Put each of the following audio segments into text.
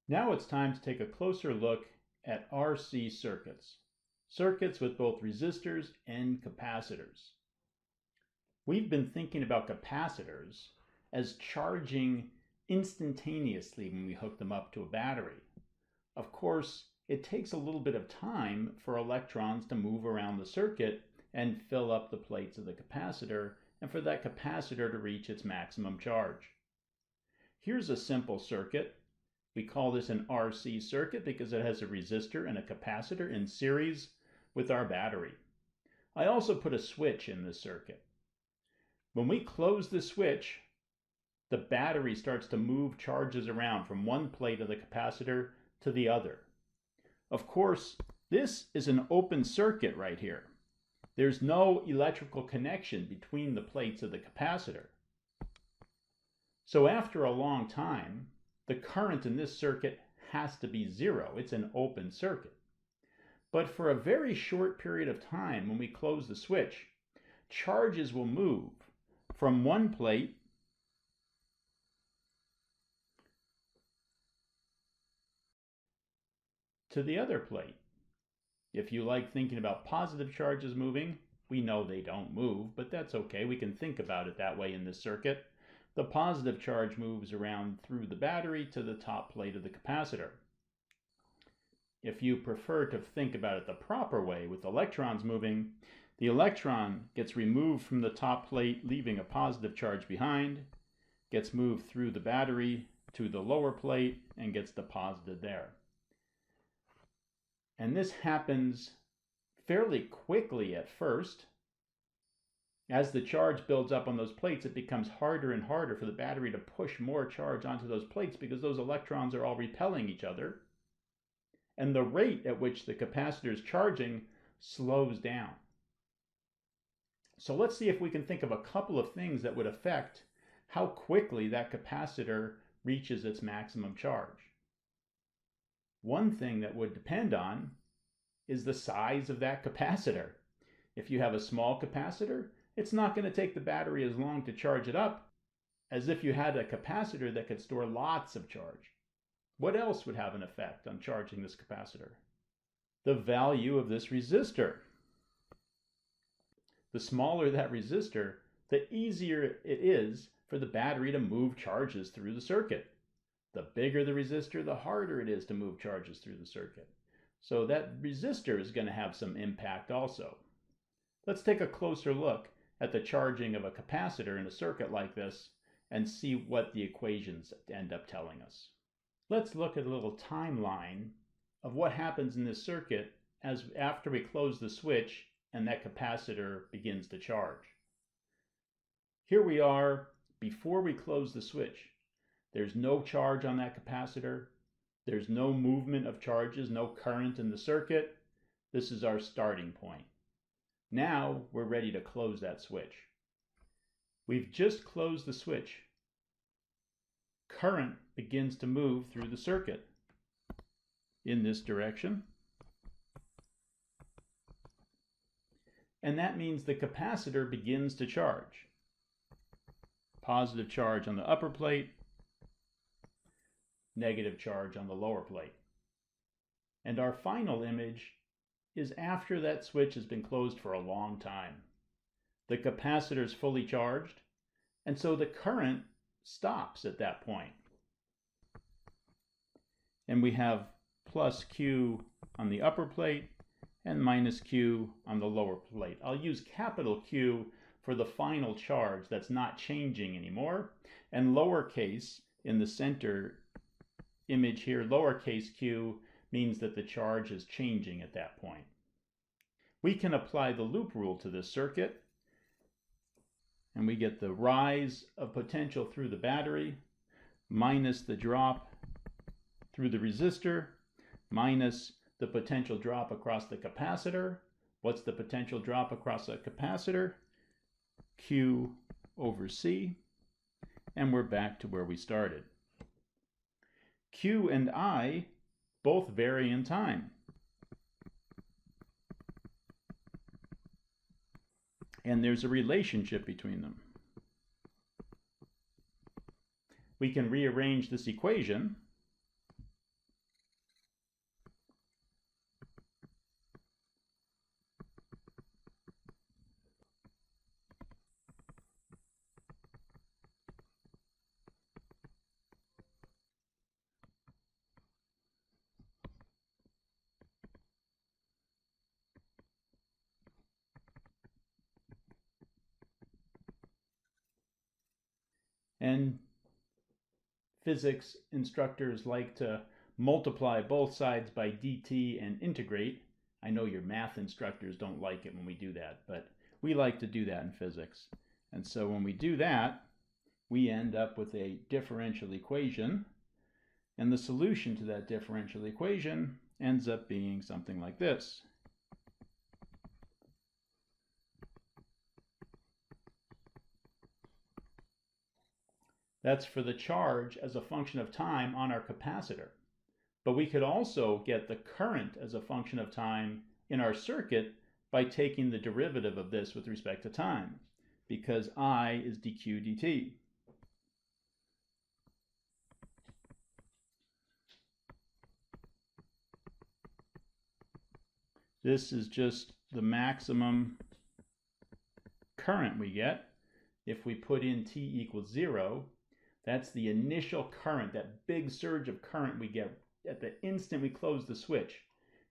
Now it's time to take a closer look at RC circuits, circuits with both resistors and capacitors. We've been thinking about capacitors as charging instantaneously when we hook them up to a battery. Of course, it takes a little bit of time for electrons to move around the circuit and fill up the plates of the capacitor, and for that capacitor to reach its maximum charge. Here's a simple circuit. We call this an RC circuit because it has a resistor and a capacitor in series with our battery. I also put a switch in this circuit. When we close the switch, the battery starts to move charges around from one plate of the capacitor to the other. Of course, this is an open circuit right here. There's no electrical connection between the plates of the capacitor. So after a long time, the current in this circuit has to be zero. It's an open circuit. But for a very short period of time, when we close the switch, charges will move from one plate to the other plate. If you like thinking about positive charges moving, we know they don't move, but that's okay. We can think about it that way in this circuit. The positive charge moves around through the battery to the top plate of the capacitor. If you prefer to think about it the proper way with electrons moving, the electron gets removed from the top plate, leaving a positive charge behind, gets moved through the battery to the lower plate, and gets deposited there. And this happens fairly quickly at first. As the charge builds up on those plates, it becomes harder and harder for the battery to push more charge onto those plates because those electrons are all repelling each other. And the rate at which the capacitor is charging slows down. So let's see if we can think of a couple of things that would affect how quickly that capacitor reaches its maximum charge. One thing that would depend on is the size of that capacitor. If you have a small capacitor, it's not going to take the battery as long to charge it up as if you had a capacitor that could store lots of charge. What else would have an effect on charging this capacitor? The value of this resistor. The smaller that resistor, the easier it is for the battery to move charges through the circuit. The bigger the resistor, the harder it is to move charges through the circuit. So that resistor is going to have some impact also. Let's take a closer look at the charging of a capacitor in a circuit like this and see what the equations end up telling us. Let's look at a little timeline of what happens in this circuit after we close the switch and that capacitor begins to charge. Here we are before we close the switch. There's no charge on that capacitor. There's no movement of charges, no current in the circuit. This is our starting point. Now we're ready to close that switch. We've just closed the switch. Current begins to move through the circuit in this direction. And that means the capacitor begins to charge. Positive charge on the upper plate, negative charge on the lower plate. And our final image is after that switch has been closed for a long time. The capacitor is fully charged, and so the current stops at that point. And we have plus Q on the upper plate and minus Q on the lower plate. I'll use capital Q for the final charge that's not changing anymore, and lowercase in the center image here, lowercase q, means that the charge is changing at that point. We can apply the loop rule to this circuit, and we get the rise of potential through the battery minus the drop through the resistor minus the potential drop across the capacitor. What's the potential drop across a capacitor? Q over C, and we're back to where we started. Q and I both vary in time. And there's a relationship between them. We can rearrange this equation And physics instructors like to multiply both sides by dt and integrate. I know your math instructors don't like it when we do that, but we like to do that in physics. And so when we do that, we end up with a differential equation, and the solution to that differential equation ends up being something like this. That's for the charge as a function of time on our capacitor. But we could also get the current as a function of time in our circuit by taking the derivative of this with respect to time, because I is dq dt. This is just the maximum current we get if we put in t equals 0. That's the initial current, that big surge of current we get at the instant we close the switch.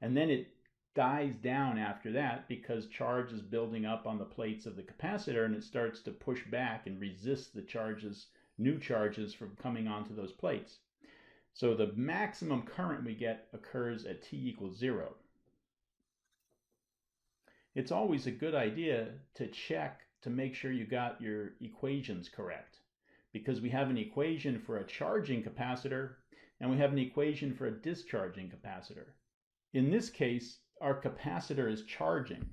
And then it dies down after that because charge is building up on the plates of the capacitor, and it starts to push back and resist the charges, new charges, from coming onto those plates. So the maximum current we get occurs at t equals 0. It's always a good idea to check to make sure you got your equations correct, because we have an equation for a charging capacitor and we have an equation for a discharging capacitor. In this case, our capacitor is charging.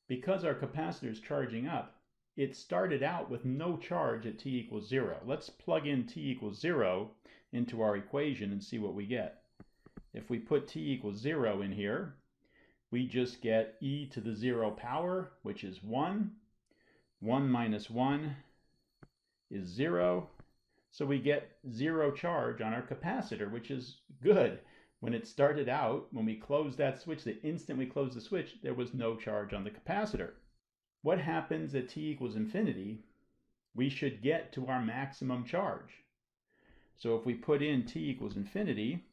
Because our capacitor is charging up, it started out with no charge at t equals 0. Let's plug in t equals 0 into our equation and see what we get. If we put t equals 0 in here, we just get e to the 0 power, which is 1. 1 minus 1 is 0. So we get 0 charge on our capacitor, which is good. When it started out, when we closed that switch, the instant we closed the switch, there was no charge on the capacitor. What happens at t equals infinity? We should get to our maximum charge. So if we put in t equals infinity,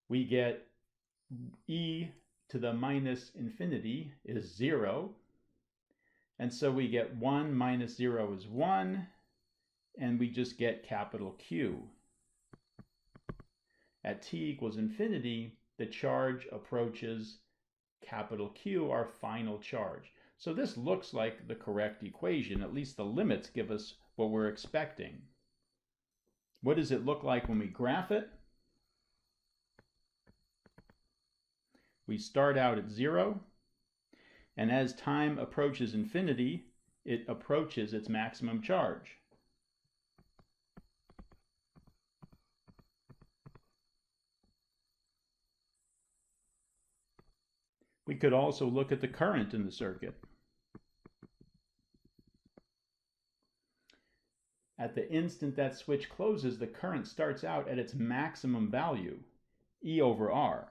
we get e to the minus infinity is 0. And so we get 1 minus 0 is 1, and we just get capital Q. At t equals infinity, the charge approaches capital Q, our final charge. So this looks like the correct equation. At least the limits give us what we're expecting. What does it look like when we graph it? We start out at 0, and as time approaches infinity, it approaches its maximum charge. We could also look at the current in the circuit. At the instant that switch closes, the current starts out at its maximum value, E over R.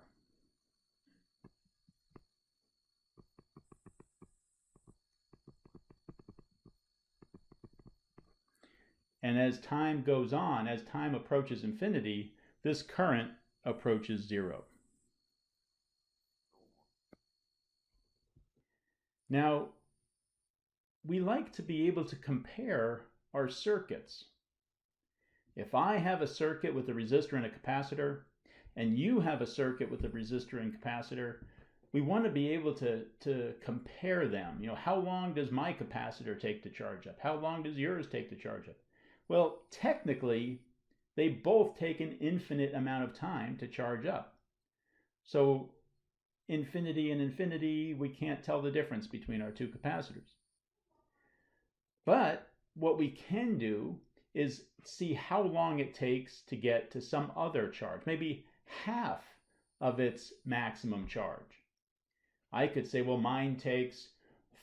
And as time goes on, as time approaches infinity, this current approaches 0. Now, we like to be able to compare our circuits. If I have a circuit with a resistor and a capacitor, and you have a circuit with a resistor and capacitor, we want to be able to compare them. You know, how long does my capacitor take to charge up? How long does yours take to charge up? Well, technically, they both take an infinite amount of time to charge up. So infinity and infinity, we can't tell the difference between our two capacitors. But what we can do is see how long it takes to get to some other charge, maybe half of its maximum charge. I could say, well, mine takes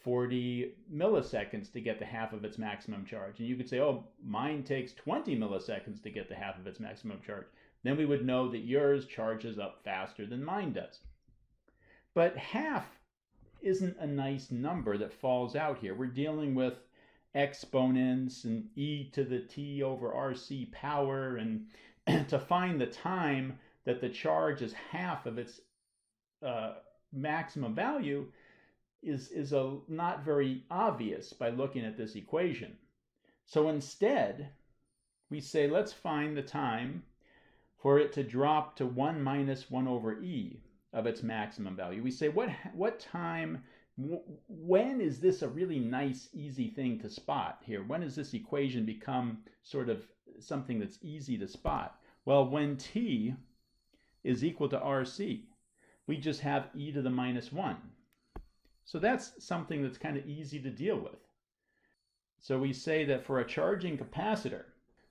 40 milliseconds to get to half of its maximum charge. And you could say, oh, mine takes 20 milliseconds to get to half of its maximum charge. Then we would know that yours charges up faster than mine does. But half isn't a nice number that falls out here. We're dealing with exponents and e to the t over rc power and to find the time that the charge is half of its maximum value is not very obvious by looking at this equation. So instead, we say let's find the time for it to drop to 1 minus 1 over e of its maximum value. We say what time, when is this a really nice, easy thing to spot here? When does this equation become sort of something that's easy to spot? Well, when t is equal to RC, we just have e to the minus 1. So that's something that's kind of easy to deal with. So we say that for a charging capacitor,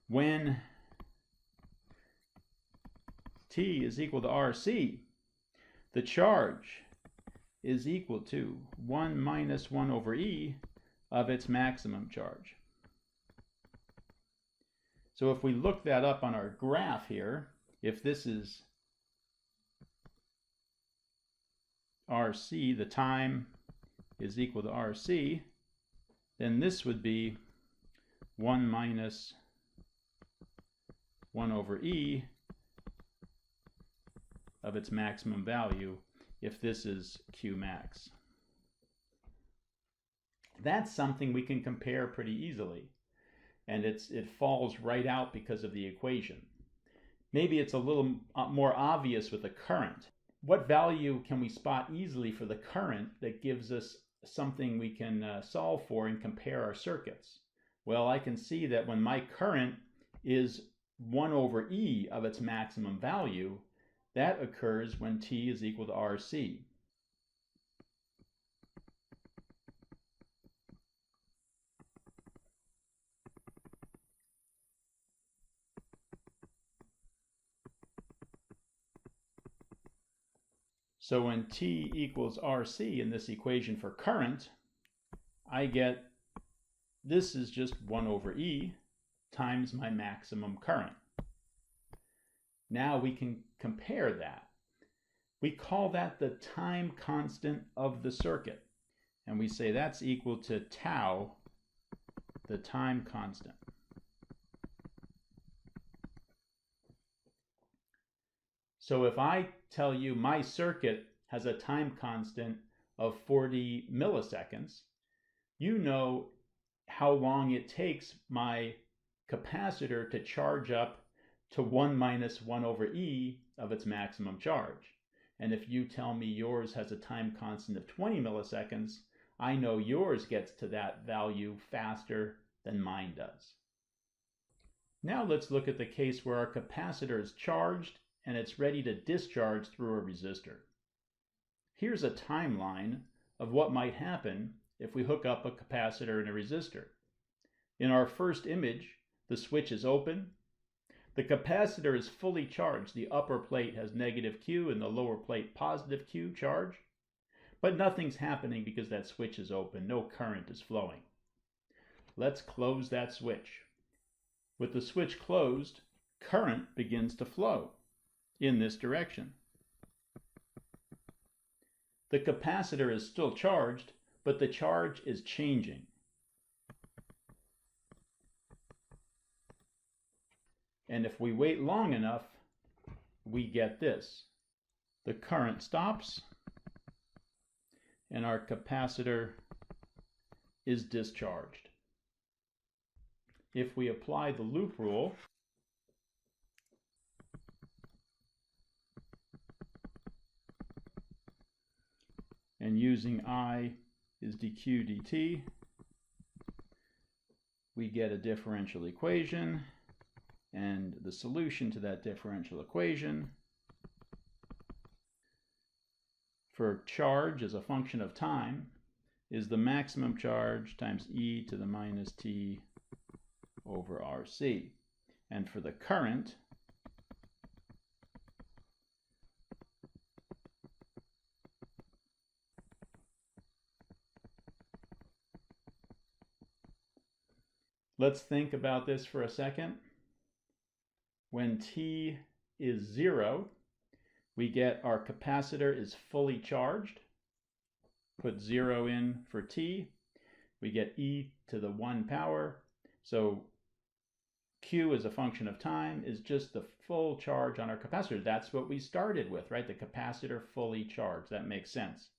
when t is equal to RC, the charge is equal to 1 minus 1 over e of its maximum charge. So if we look that up on our graph here, if this is RC, the time is equal to RC, then this would be 1 minus 1 over e of its maximum value if this is Q max. That's something we can compare pretty easily, and it falls right out because of the equation. Maybe it's a little more obvious with the current. What value can we spot easily for the current that gives us something we can solve for and compare our circuits? Well, I can see that when my current is 1 over e of its maximum value, that occurs when t is equal to RC. So when t equals RC in this equation for current, I get this is just 1 over e times my maximum current. Now we can compare that. We call that the time constant of the circuit. And we say that's equal to tau, the time constant. So if I tell you my circuit has a time constant of 40 milliseconds, you know how long it takes my capacitor to charge up to 1 minus 1 over e of its maximum charge. And if you tell me yours has a time constant of 20 milliseconds, I know yours gets to that value faster than mine does. Now let's look at the case where our capacitor is charged and it's ready to discharge through a resistor. Here's a timeline of what might happen if we hook up a capacitor and a resistor. In our first image, the switch is open. The capacitor is fully charged. The upper plate has negative Q and the lower plate positive Q charge. But nothing's happening because that switch is open. No current is flowing. Let's close that switch. With the switch closed, current begins to flow in this direction. The capacitor is still charged, but the charge is changing. And if we wait long enough, we get this. The current stops, and our capacitor is discharged. If we apply the loop rule, and using I is dq dt, we get a differential equation, and the solution to that differential equation for charge as a function of time is the maximum charge times e to the minus t over RC. And for the current, let's think about this for a second. When t is 0, we get our capacitor is fully charged. Put 0 in for t. We get e to the 1 power. So Q as a function of time is just the full charge on our capacitor. That's what we started with, right? The capacitor fully charged. That makes sense.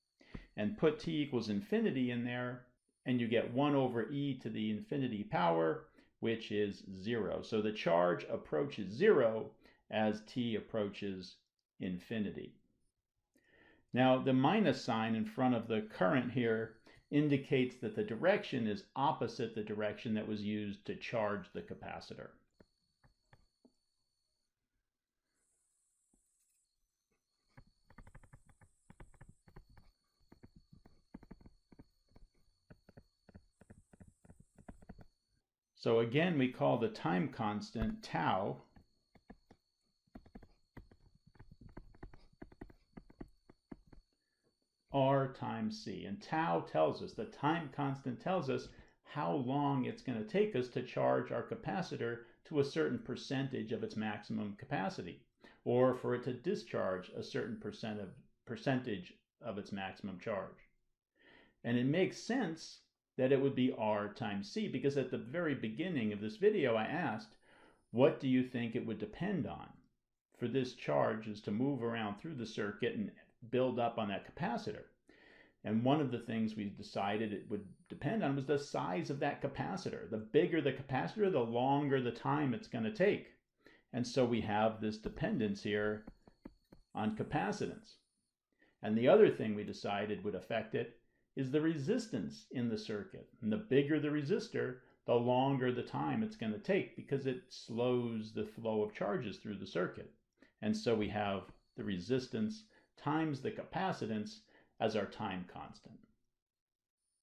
And put t equals infinity in there, and you get 1 over e to the infinity power, which is 0. So the charge approaches 0 as t approaches infinity. Now, the minus sign in front of the current here indicates that the direction is opposite the direction that was used to charge the capacitor. So again, we call the time constant tau R times C. And tau tells us, the time constant tells us how long it's going to take us to charge our capacitor to a certain percentage of its maximum capacity, or for it to discharge a certain percentage of its maximum charge. And it makes sense that it would be R times C, because at the very beginning of this video I asked, what do you think it would depend on for this charge is to move around through the circuit and build up on that capacitor? And one of the things we decided it would depend on was the size of that capacitor. The bigger the capacitor, the longer the time it's going to take. And so we have this dependence here on capacitance. And the other thing we decided would affect it is the resistance in the circuit. And the bigger the resistor, the longer the time it's going to take, because it slows the flow of charges through the circuit. And so we have the resistance times the capacitance as our time constant.